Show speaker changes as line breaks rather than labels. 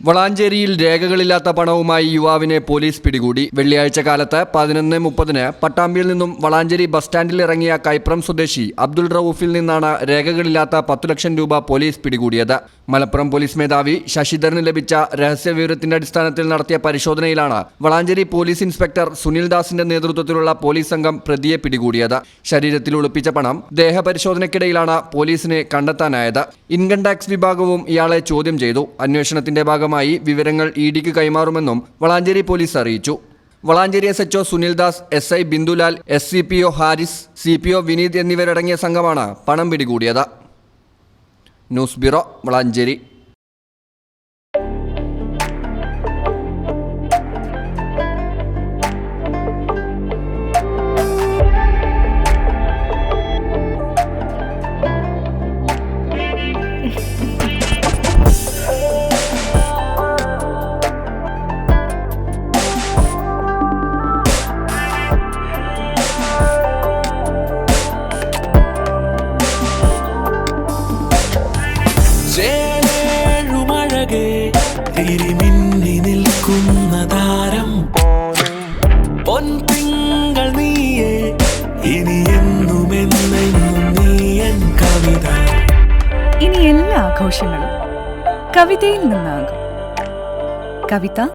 വളാഞ്ചേരിയിൽ രേഖകളില്ലാത്ത പണവുമായി യുവാവിനെ പോലീസ് പിടികൂടി. വെള്ളിയാഴ്ച കാലത്ത് 11:30 പട്ടാമ്പിയിൽ നിന്നും വളാഞ്ചേരി ബസ് സ്റ്റാൻഡിൽ ഇറങ്ങിയ കൈപ്രം സ്വദേശി അബ്ദുൾ റൌഫിൽ നിന്നാണ് രേഖകളില്ലാത്ത 10 ലക്ഷം രൂപ പോലീസ് പിടികൂടിയത്. മലപ്പുറം പോലീസ് മേധാവി ശശിധരന് ലഭിച്ച രഹസ്യവിവരത്തിന്റെ അടിസ്ഥാനത്തിൽ നടത്തിയ പരിശോധനയിലാണ് വളാഞ്ചേരി പോലീസ് ഇൻസ്പെക്ടർ സുനിൽ ദാസിന്റെ നേതൃത്വത്തിലുള്ള പോലീസ് സംഘം പ്രതിയെ പിടികൂടിയത്. ശരീരത്തിൽ ഒളിപ്പിച്ച പണം ദേഹപരിശോധനയ്ക്കിടയിലാണ് പോലീസിനെ കണ്ടെത്താനായത്. ഇൻകം ടാക്സ് വിഭാഗവും ഇയാളെ ചോദ്യം ചെയ്തു. അന്വേഷണത്തിന്റെ ഭാഗമായി വിവരങ്ങൾ ഇഡിക്ക് കൈമാറുമെന്നും വളാഞ്ചേരി പോലീസ് അറിയിച്ചു. Valanchery SHO Sunil Das, SI Bindulal, SCPO Haris, CPO Vineeth എന്നിവരടങ്ങിയ സംഘമാണ് പണം പിടികൂടിയത്. News bureau, Valanchery.
തിരിമിന്നി നിൽക്കുന്ന താരം പൊൻതിങ്കൾ നീയേ, ഇനി എന്നുമെന്നെന്നും നീയൻ കവിത.
ഇനി എല്ലാ ആഘോഷങ്ങളും കവിതയിൽ നിന്നാകും. കവിത